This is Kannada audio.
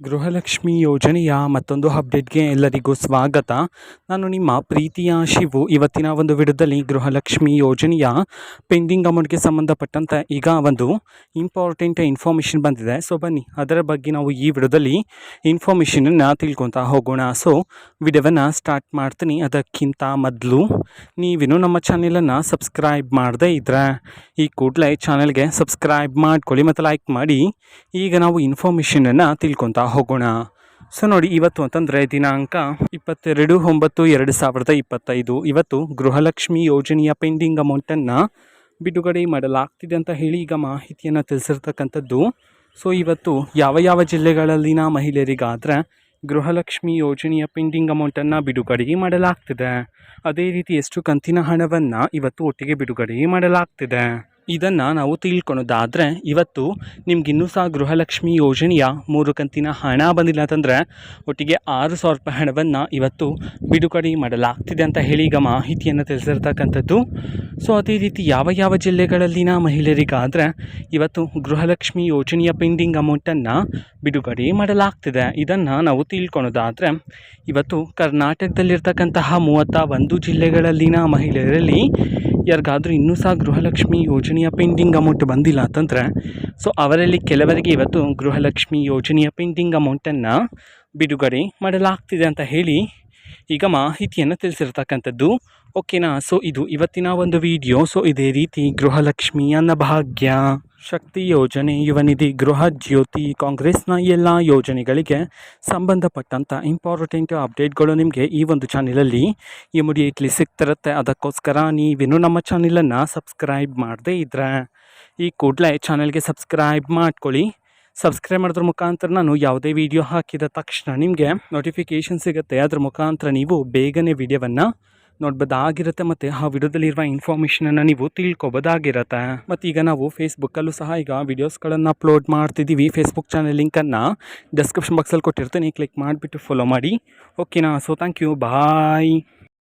ಗೃಹಲಕ್ಷ್ಮಿ ಯೋಜನೆಯ ಮತ್ತೊಂದು ಅಪ್ಡೇಟ್ಗೆ ಎಲ್ಲರಿಗೂ ಸ್ವಾಗತ. ನಾನು ನಿಮ್ಮ ಪ್ರೀತಿಯ ಶಿವು. ಇವತ್ತಿನ ಒಂದು ವಿಡಿಯೋದಲ್ಲಿ ಗೃಹಲಕ್ಷ್ಮಿ ಯೋಜನೆಯ ಪೆಂಡಿಂಗ್ ಅಮೌಂಟ್ಗೆ ಸಂಬಂಧಪಟ್ಟಂತೆ ಈಗ ಒಂದು ಇಂಪಾರ್ಟೆಂಟ್ ಇನ್ಫಾರ್ಮೇಷನ್ ಬಂದಿದೆ. ಸೊ ಬನ್ನಿ ಅದರ ಬಗ್ಗೆ ನಾವು ಈ ವಿಡಿಯೋದಲ್ಲಿ ಇನ್ಫಾರ್ಮೇಷನನ್ನು ತಿಳ್ಕೊತಾ ಹೋಗೋಣ. ಸೊ ವಿಡಿಯೋವನ್ನು ಸ್ಟಾರ್ಟ್ ಮಾಡ್ತೀನಿ. ಅದಕ್ಕಿಂತ ಮೊದಲು ನೀವಿನ್ನು ನಮ್ಮ ಚಾನೆಲನ್ನು ಸಬ್ಸ್ಕ್ರೈಬ್ ಮಾಡದೇ ಇದ್ದರೆ ಈ ಕೂಡಲೇ ಚಾನಲ್ಗೆ ಸಬ್ಸ್ಕ್ರೈಬ್ ಮಾಡ್ಕೊಳ್ಳಿ ಮತ್ತು ಲೈಕ್ ಮಾಡಿ. ಈಗ ನಾವು ಇನ್ಫಾರ್ಮೇಷನನ್ನು ತಿಳ್ಕೊತಾ ಹೋಗೋಣ. ಸೊ ನೋಡಿ, ಇವತ್ತು ಅಂತಂದರೆ ದಿನಾಂಕ 22/9/2025. ಇವತ್ತು ಗೃಹಲಕ್ಷ್ಮಿ ಯೋಜನೆಯ ಪೆಂಡಿಂಗ್ ಅಮೌಂಟನ್ನು ಬಿಡುಗಡೆ ಮಾಡಲಾಗ್ತಿದೆ ಅಂತ ಹೇಳಿ ಈಗ ಮಾಹಿತಿಯನ್ನು ತಿಳಿಸಿರ್ತಕ್ಕಂಥದ್ದು. ಸೊ ಇವತ್ತು ಯಾವ ಜಿಲ್ಲೆಗಳಲ್ಲಿನ ಮಹಿಳೆಯರಿಗಾದರೆ ಗೃಹಲಕ್ಷ್ಮಿ ಯೋಜನೆಯ ಪೆಂಡಿಂಗ್ ಅಮೌಂಟನ್ನು ಬಿಡುಗಡೆ ಮಾಡಲಾಗ್ತಿದೆ, ಅದೇ ರೀತಿ ಎಷ್ಟು ಕಂತಿನ ಹಣವನ್ನು ಇವತ್ತು ಒಟ್ಟಿಗೆ ಬಿಡುಗಡೆ ಮಾಡಲಾಗ್ತಿದೆ ಇದನ್ನು ನಾವು ತಿಳ್ಕೊಳೋದಾದರೆ, ಇವತ್ತು ನಿಮ್ಗಿನ್ನೂ ಸಹ ಗೃಹಲಕ್ಷ್ಮಿ ಯೋಜನೆಯ 3 ಕಂತಿನ ಹಣ ಬಂದಿಲ್ಲ ಅಂತಂದರೆ ಒಟ್ಟಿಗೆ 6,000 ರೂಪಾಯಿ ಹಣವನ್ನು ಇವತ್ತು ಬಿಡುಗಡೆ ಮಾಡಲಾಗ್ತಿದೆ ಅಂತ ಹೇಳಿ ಈಗ ಮಾಹಿತಿಯನ್ನು ತಿಳಿಸಿರ್ತಕ್ಕಂಥದ್ದು. ಸೊ ಅದೇ ರೀತಿ ಯಾವ ಜಿಲ್ಲೆಗಳಲ್ಲಿನ ಮಹಿಳೆಯರಿಗಾದರೆ ಇವತ್ತು ಗೃಹಲಕ್ಷ್ಮಿ ಯೋಜನೆಯ ಪೆಂಡಿಂಗ್ ಅಮೌಂಟನ್ನು ಬಿಡುಗಡೆ ಮಾಡಲಾಗ್ತಿದೆ ಇದನ್ನು ನಾವು ತಿಳ್ಕೊಳೋದಾದರೆ, ಇವತ್ತು ಕರ್ನಾಟಕದಲ್ಲಿರ್ತಕ್ಕಂತಹ 31 ಜಿಲ್ಲೆಗಳಲ್ಲಿನ ಮಹಿಳೆಯರಲ್ಲಿ ಯಾರಿಗಾದರೂ ಇನ್ನೂ ಸಹ ಗೃಹಲಕ್ಷ್ಮಿ ಯೋಜನೆಯ ಪೆಂಡಿಂಗ್ ಅಮೌಂಟ್ ಬಂದಿಲ್ಲ ಅಂತಂದರೆ, ಸೊ ಅವರಲ್ಲಿ ಕೆಲವರಿಗೆ ಇವತ್ತು ಗೃಹಲಕ್ಷ್ಮಿ ಯೋಜನೆಯ ಪೆಂಡಿಂಗ್ ಅಮೌಂಟನ್ನು ಬಿಡುಗಡೆ ಮಾಡಲಾಗ್ತಿದೆ ಅಂತ ಹೇಳಿ ಈಗ ಮಾಹಿತಿಯನ್ನು ತಿಳಿಸಿರ್ತಕ್ಕಂಥದ್ದು. ಓಕೆನಾ. ಸೊ ಇದು ಇವತ್ತಿನ ಒಂದು ವಿಡಿಯೋ. ಸೊ ಇದೇ ರೀತಿ ಗೃಹಲಕ್ಷ್ಮಿ, ಅನ್ನಭಾಗ್ಯ, ಶಕ್ತಿ ಯೋಜನೆ, ಯುವ ನಿಧಿ, ಗೃಹ ಜ್ಯೋತಿ, ಕಾಂಗ್ರೆಸ್ನ ಎಲ್ಲ ಯೋಜನೆಗಳಿಗೆ ಸಂಬಂಧಪಟ್ಟಂಥ ಇಂಪಾರ್ಟೆಂಟ್ ಅಪ್ಡೇಟ್ಗಳು ನಿಮಗೆ ಈ ಒಂದು ಚಾನಲಲ್ಲಿ ಇಮಿಡಿಯೇಟ್ಲಿ ಸಿಗ್ತಿರುತ್ತೆ. ಅದಕ್ಕೋಸ್ಕರ ನೀವಿನ್ನೂ ನಮ್ಮ ಚಾನಲನ್ನು ಸಬ್ಸ್ಕ್ರೈಬ್ ಮಾಡದೇ ಇದ್ದರೆ ಈ ಕೂಡಲೇ ಚಾನಲ್ಗೆ ಸಬ್ಸ್ಕ್ರೈಬ್ ಮಾಡ್ಕೊಳ್ಳಿ. ಸಬ್ಸ್ಕ್ರೈಬ್ ಮಾಡೋದ್ರ ಮುಖಾಂತರ ನಾನು ಯಾವುದೇ ವಿಡಿಯೋ ಹಾಕಿದ ತಕ್ಷಣ ನಿಮಗೆ ನೋಟಿಫಿಕೇಷನ್ ಸಿಗುತ್ತೆ. ಅದ್ರ ಮುಖಾಂತರ ನೀವು ಬೇಗನೆ ವಿಡಿಯೋವನ್ನು ನೋಡ್ಬೋದಾಗಿರುತ್ತೆ ಮತ್ತು ಆ ವಿಡಿಯೋದಲ್ಲಿರುವ ಇನ್ಫಾರ್ಮೇಷನನ್ನು ನೀವು ತಿಳ್ಕೊಬೋದಾಗಿರುತ್ತೆ. ಮತ್ತು ಈಗ ನಾವು ಫೇಸ್ಬುಕ್ಕಲ್ಲೂ ಸಹ ಈಗ ವೀಡಿಯೋಸ್ಗಳನ್ನು ಅಪ್ಲೋಡ್ ಮಾಡ್ತಿದ್ದೀವಿ. ಫೇಸ್ಬುಕ್ ಚಾನಲ್ ಲಿಂಕನ್ನು ಡಿಸ್ಕ್ರಿಪ್ಷನ್ ಬಾಕ್ಸಲ್ಲಿ ಕೊಟ್ಟಿರ್ತೀನಿ, ಕ್ಲಿಕ್ ಮಾಡಿಬಿಟ್ಟು ಫಾಲೋ ಮಾಡಿ. ಓಕೆನಾ. So thank you, bye.